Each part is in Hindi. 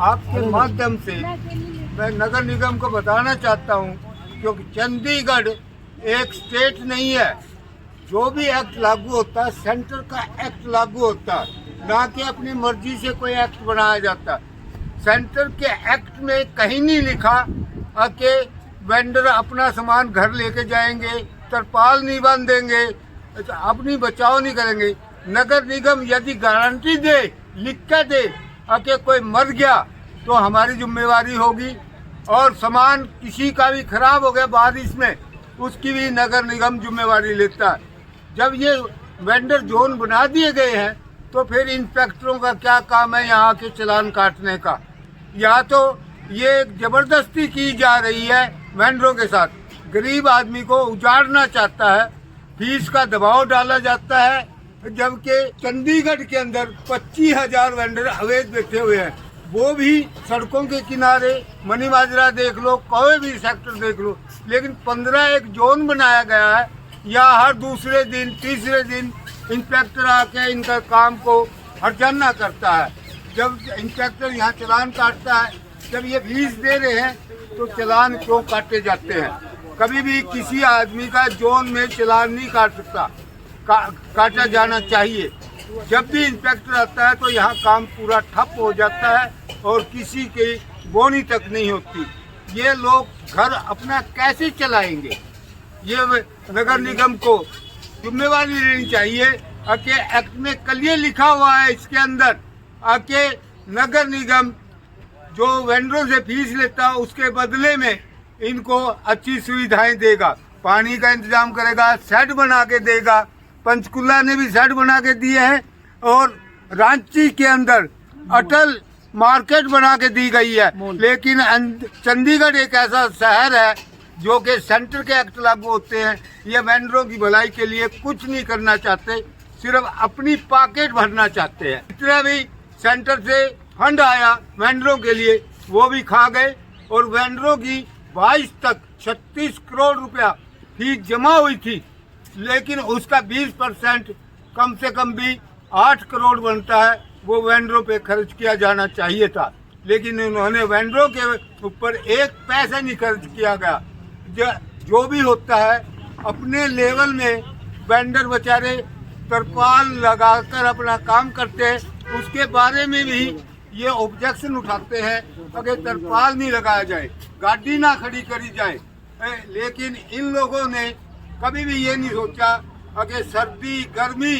आपके माध्यम से मैं नगर निगम को बताना चाहता हूँ, क्योंकि चंडीगढ़ एक स्टेट नहीं है। जो भी एक्ट लागू होता है सेंटर का एक्ट लागू होता है, ना कि अपनी मर्जी से कोई एक्ट बनाया जाता। सेंटर के एक्ट में कहीं नहीं लिखा कि वेंडर अपना सामान घर लेके जाएंगे, तरपाल नहीं बांधेंगे, अपनी बचाव नहीं करेंगे। नगर निगम यदि गारंटी दे, लिख के दे कि कोई मर गया तो हमारी जिम्मेवारी होगी, और सामान किसी का भी खराब हो गया बारिश में, उसकी भी नगर निगम जिम्मेवारी लेता है। जब ये वेंडर जोन बना दिए गए हैं तो फिर इंस्पेक्टरों का क्या काम है यहाँ के चालान काटने का? या तो ये जबरदस्ती की जा रही है वेंडरों के साथ, गरीब आदमी को उजाड़ना चाहता है, फीस का दबाव डाला जाता है। जबकि चंडीगढ़ के अंदर 25,000 वेंडर अवैध बैठे हुए हैं, वो भी सड़कों के किनारे, मनी माजरा देख लो, कोई भी सेक्टर देख लो, लेकिन 15 एक जोन बनाया गया है। या हर दूसरे दिन तीसरे दिन इंस्पेक्टर आके इनका काम को हर्जाना करता है। जब इंस्पेक्टर यहाँ चालान काटता है, जब ये फीस दे रहे हैं तो चालान क्यों काटे जाते हैं? कभी भी किसी आदमी का जोन में चालान नहीं काट सकता, काटा जाना चाहिए। जब भी इंस्पेक्टर आता है तो यहाँ काम पूरा ठप हो जाता है और किसी की बोनी तक नहीं होती। ये लोग घर अपना कैसे चलाएंगे? ये नगर निगम को जिम्मेवारी लेनी चाहिए। कि एक्ट में कल ये लिखा हुआ है इसके अंदर कि नगर निगम जो वेंडरों से फीस लेता है उसके बदले में इनको अच्छी सुविधाएं देगा, पानी का इंतजाम करेगा, शेड बना के देगा। पंचकुला ने भी शेड बना के दिए हैं, और रांची के अंदर अटल मार्केट बना के दी गई है। लेकिन चंडीगढ़ एक ऐसा शहर है जो कि सेंटर के एक्ट लागू होते हैं, ये वेंडरों की भलाई के लिए कुछ नहीं करना चाहते, सिर्फ अपनी पॉकेट भरना चाहते हैं। इतना भी सेंटर से फंड आया वेंडरों के लिए वो भी खा गए, और वेंडरों की 22 तक 36 करोड़ रुपया फीस जमा हुई थी, लेकिन उसका 20% कम से कम भी 8 करोड़ बनता है, वो वेंडरों पे खर्च किया जाना चाहिए था। लेकिन उन्होंने वेंडरों के ऊपर एक पैसा नहीं खर्च किया गया। जो भी होता है अपने लेवल में वेंडर बेचारे तरपाल लगाकर अपना काम करते हैं, उसके बारे में भी ये ऑब्जेक्शन उठाते हैं अगर तरपाल नहीं लगाया जाए, गाड़ी ना खड़ी करी जाए। लेकिन इन लोगों ने कभी भी ये नहीं सोचा अगर सर्दी गर्मी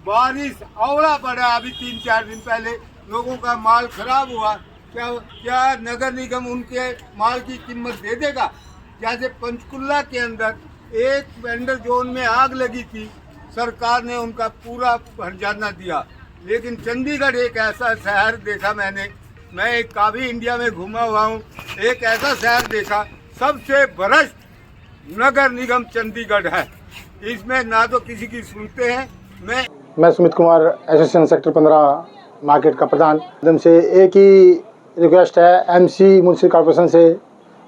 बारिश औला पड़ा, अभी 3-4 दिन पहले लोगों का माल खराब हुआ, क्या नगर निगम उनके माल की कीमत दे देगा? जैसे पंचकुला के अंदर एक वेंडर जोन में आग लगी थी, सरकार ने उनका पूरा हर्जाना दिया। लेकिन चंडीगढ़ एक ऐसा शहर देखा मैं काफ़ी इंडिया में घूमा हुआ हूँ, एक ऐसा शहर देखा, सबसे भ्रष्ट नगर निगम चंडीगढ़ है। इसमें ना तो किसी की सुनते हैं। मैं Sumit Kumar, association sector 15 market का प्रधान। एकदम से एक ही रिक्वेस्ट है एमसी म्युनिसिपल कॉर्पोरेशन से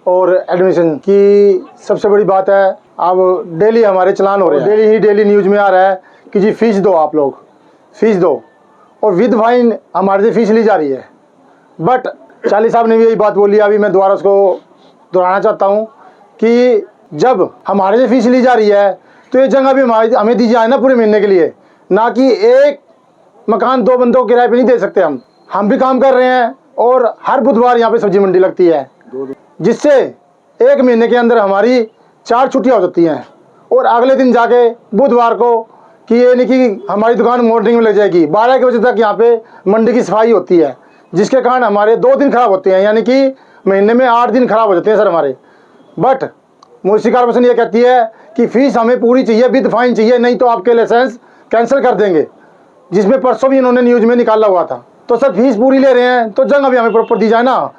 और एडमिनिस्ट्रेशन की। सबसे बड़ी बात है, अब डेली हमारे चलान हो रहे हैं, डेली न्यूज़ में आ रहा है कि जी फीस दो, आप लोग फीस दो, और विद फाइन हमारे से फीस ली जा रही है। बट चाली साहब ने भी यही बात बोली, अभी मैं दोबारा उसको दोहराना चाहता हूँ कि जब हमारे से फीस ली जा रही है तो ये जगह भी हमें दी जाए ना पूरे महीने के लिए, ना कि एक मकान 2 बंदों को किराए पे नहीं दे सकते। हम भी काम कर रहे हैं और हर बुधवार यहाँ पे सब्जी मंडी लगती है, जिससे एक महीने के अंदर हमारी 4 छुट्टियाँ हो जाती हैं, और अगले दिन जाके बुधवार को कि ये नहीं कि हमारी दुकान मॉर्निंग में लग जाएगी, 12 के बजे तक यहाँ पे मंडी की सफाई होती है, जिसके कारण हमारे 2 दिन खराब होते हैं, यानी कि महीने में 8 दिन खराब हो जाते हैं सर हमारे। बट म्युनिसिपल कॉर्पोरेशन ये कहती है कि फीस हमें पूरी चाहिए, विद फाइन चाहिए, नहीं तो आपके लाइसेंस कैंसिल कर देंगे, जिसमें परसों भी इन्होंने न्यूज़ में निकाला हुआ था। तो सर फीस पूरी ले रहे हैं तो जगह भी हमें प्रॉपर दी जाए ना,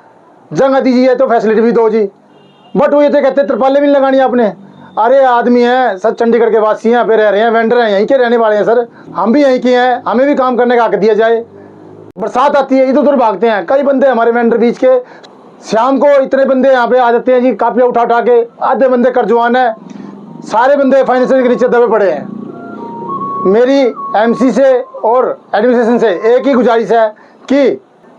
जगह दीजिए तो फैसिलिटी भी दो जी। बट वो ये तो कहते हैं तरपालें भी नहीं लगानी आपने। अरे आदमी हैं सर, चंडीगढ़ के वासी हैं, यहाँ पे रह रहे हैं, वेंडर हैं, यहीं के रहने वाले हैं सर, हम भी यहीं के हैं, हमें भी काम करने का हक दिया जाए। बरसात आती है, इधर उधर भागते हैं कई बंदे हमारे वेंडर बीच के, शाम को इतने बंदे यहाँ पे आ जाते हैं जी, कापियाँ उठा उठा के, आधे बंदे कर्जवान है, सारे बंदे फाइनेंशियल के नीचे दबे पड़े हैं। मेरी एमसी से और एडमिनिस्ट्रेशन से एक ही गुजारिश है कि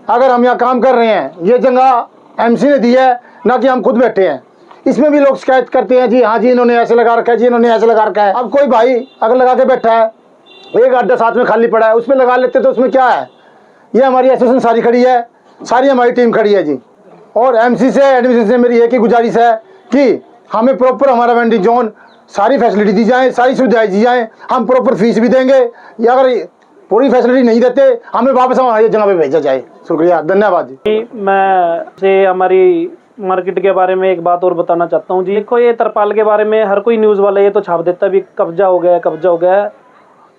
अगर हम यहाँ काम कर रहे हैं, ये जगह एमसी ने दी है, ना कि हम खुद बैठे हैं। इसमें भी लोग शिकायत करते हैं जी, हाँ जी इन्होंने ऐसे लगा रखा है जी, इन्होंने ऐसे लगा रखा है। अब कोई भाई अगर लगा के बैठा है, एक अड्डा साथ में खाली पड़ा है, उसमें लगा लेते तो उसमें क्या है। ये हमारी एसोसिएशन सारी खड़ी है, सारी हमारी टीम खड़ी है जी। और एमसी से एडमिशन से मेरी एक ही गुजारिश है कि हमें प्रॉपर हमारा वेंडिंग जोन सारी फैसिलिटी दी जाए, सारी सुविधाएं दी जाएँ। हम प्रॉपर फीस भी देंगे, या अगर पूरी फैसिलिटी नहीं देते हमें वापस हमारी जगह पे भेजा जाए। शुक्रिया, धन्यवाद जी। मैं से हमारी मार्केट के बारे में एक बात और बताना चाहता हूँ जी। देखो, ये तरपाल के बारे में हर कोई न्यूज़ वाला ये तो छाप देता है भी कब्जा हो गया, कब्जा हो गया।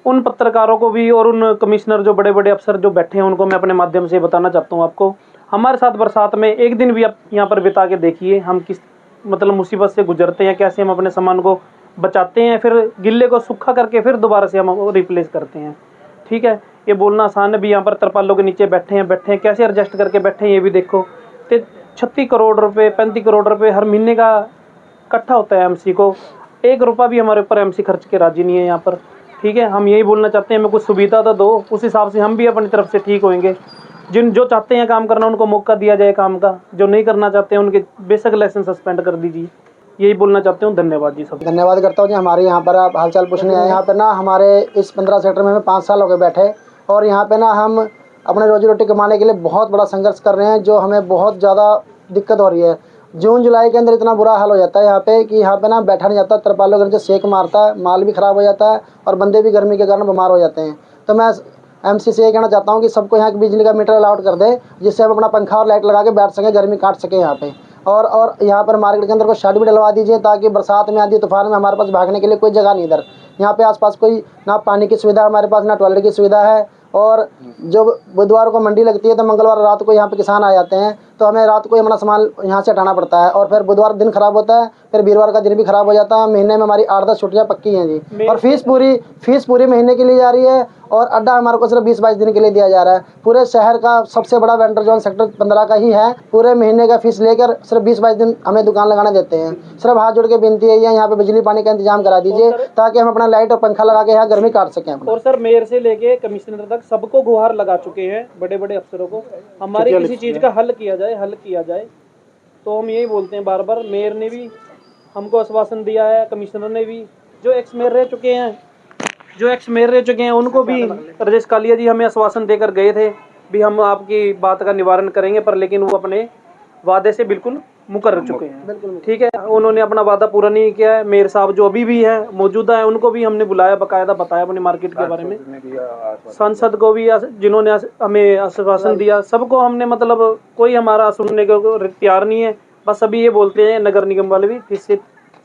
उन पत्रकारों को भी और उन कमिश्नर जो बड़े बड़े अफसर जो बैठे हैं उनको मैं अपने माध्यम से बताना चाहता हूँ आपको, हमारे साथ बरसात में एक दिन भी आप यहाँ पर बिता के देखिए, हम किस मतलब मुसीबत से गुजरते हैं, कैसे हम अपने सामान को बचाते हैं, फिर गिल्ले को सूखा करके फिर दोबारा से हम रिप्लेस करते हैं। ठीक है, ये बोलना आसान है भी यहाँ पर तरपालों के नीचे बैठे हैं, कैसे एडजस्ट करके बैठे हैं ये भी देखो। तो 36 करोड़ रुपए 35 करोड़ रुपए हर महीने का इकट्ठा होता है एमसी को। 1 रुपया भी हमारे ऊपर एमसी खर्च के राजी नहीं है यहाँ पर। ठीक है, हम यही बोलना चाहते हैं, हमें कुछ सुविधा तो दो, उस हिसाब से हम भी अपनी तरफ से ठीक होंगे। जो चाहते हैं काम करना उनको मौका दिया जाए काम का, जो नहीं करना चाहते हैं उनके बेशक लाइसेंस सस्पेंड कर दीजिए। यही बोलना चाहते हूँ। धन्यवाद जी। सब धन्यवाद करता हूँ जी। हमारे यहाँ पर आप हालचाल पूछने आए। यहाँ पे ना हमारे इस 15 सेक्टर में हमें 5 साल हो गए बैठे, और यहाँ पे ना हम अपने रोजी रोटी कमाने के लिए बहुत बड़ा संघर्ष कर रहे हैं, जो हमें बहुत ज़्यादा दिक्कत हो रही है। जून जुलाई के अंदर इतना बुरा हाल हो जाता है यहाँ पे कि यहाँ पे ना बैठा नहीं जाता, तरपालों के नीचे सेक मारता है, माल भी ख़राब हो जाता है और बंदे भी गर्मी के कारण बीमार हो जाते हैं। तो मैं एमसी से ये कहना चाहता हूँ कि सबको यहाँ बिजली का मीटर अलाउड कर दे, जिससे हम अपना पंखा और लाइट लगा के बैठ सकें, गर्मी काट सकें यहाँ पे। और यहाँ पर मार्केट के अंदर कोई शेड भी डलवा दीजिए, ताकि बरसात में आंधी तूफान में हमारे पास भागने के लिए कोई जगह नहीं इधर। यहाँ पे आसपास कोई ना पानी की सुविधा हमारे पास, ना टॉयलेट की सुविधा है। और जो बुधवार को मंडी लगती है तो मंगलवार रात को यहाँ पे किसान आ जाते हैं, तो हमें रात को अपना सामान यहाँ से हटाना पड़ता है, और फिर बुधवार दिन खराब होता है, फिर वीरवार का दिन भी खराब हो जाता है। महीने में हमारी 8-10 छुट्टियाँ पक्की हैं जी। और फीस पूरी महीने के लिए जा रही है, और अड्डा हमारे को सिर्फ 20-22 दिन के लिए दिया जा रहा है। पूरे शहर का सबसे बड़ा वेंडर जोन सेक्टर 15 का ही है। पूरे महीने का फीस लेकर सिर्फ 20-22 दिन हमें दुकान लगाने देते हैं। सिर्फ हाथ जोड़ के विनती है यहाँ पे बिजली पानी का इंतजाम करा दीजिए, ताकि हम अपना लाइट और पंखा लगा के यहाँ गर्मी काट सकें। और सर, मेयर से लेके कमिश्नर तक सबको गुहार लगा चुके हैं, बड़े बड़े अफसरों को, हमारे किसी चीज़ का हल किया जाए। तो हम यही बोलते हैं बार बार। मेयर ने भी हमको आश्वासन दिया है, कमिश्नर ने भी, जो एक्स मेयर रह चुके हैं उनको भी राजेश कालिया जी हमें आश्वासन देकर गए थे भी हम आपकी बात का निवारण करेंगे, पर लेकिन वो अपने वादे से बिल्कुल मुकर चुके हैं। ठीक है, उन्होंने अपना वादा पूरा नहीं किया है। मेयर साहब जो अभी भी हैं मौजूदा है, उनको भी हमने बुलाया, बाकायदा बताया अपने मार्केट के बारे में। सांसद को भी जिन्होंने हमें आश्वासन दिया, सबको हमने मतलब कोई हमारा सुनने को तैयार नहीं है। बस अभी ये बोलते हैं नगर निगम वाले भी, फिर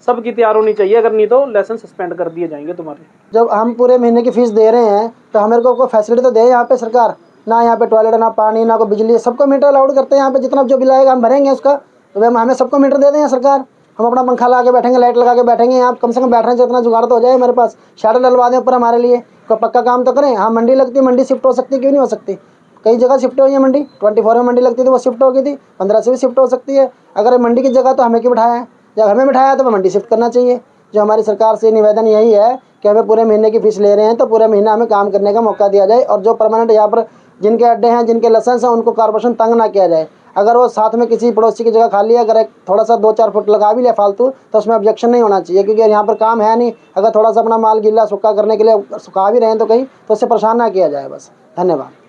सबकी तैयार होनी चाहिए, अगर नहीं तो लाइसेंस सस्पेंड कर दिए जाएंगे तुम्हारे। जब हम पूरे महीने की फीस दे रहे हैं तो हमें को फैसिलिटी तो दे यहाँ पे सरकार। ना यहाँ पे टॉयलेट, ना पानी, ना कोई बिजली, सबको मीटर अलाउड करते हैं यहाँ पे। जितना जो बिल आएगा हम भरेंगे उसका, तो हमें सबको मीटर दे दें सरकार। हम अपना पंखा लगा के बैठेंगे, लाइट लगा के बैठेंगे यहाँ, कम से कम बैठने से इतना जुगाड़ तो हो जाए हमारे पास। शटर डलवा दें ऊपर हमारे लिए, कोई पक्का काम तो करें। हाँ, मंडी लगती है, मंडी शिफ्ट हो सकती है, क्यों नहीं हो सकती? कई जगह शिफ्ट हुई है मंडी। 24 में मंडी लगती थी, वो शिफ्ट हो गई थी, 15 से भी शिफ्ट हो सकती है। अगर मंडी की जगह तो हमें क्यों बिठाया है? जब हमें बिठाया तो मंडी शिफ्ट करना चाहिए। जो हमारी सरकार से निवेदन यही है कि हमें पूरे महीने की फीस ले रहे हैं तो पूरे महीना हमें काम करने का मौका दिया जाए, और जो परमानेंट यहाँ पर जिनके अड्डे हैं, जिनके लाइसेंस हैं, उनको कॉर्पोरेशन तंग ना किया जाए। अगर वो साथ में किसी पड़ोसी की जगह खाली है, अगर एक थोड़ा सा 2-4 फुट लगा भी ले फालतू, तो उसमें ऑब्जेक्शन नहीं होना चाहिए, क्योंकि यहाँ पर काम है नहीं। अगर थोड़ा सा अपना माल गीला सूखा करने के लिए सुखा भी रहे हैं तो कहीं, तो उससे परेशान ना किया जाए। बस, धन्यवाद।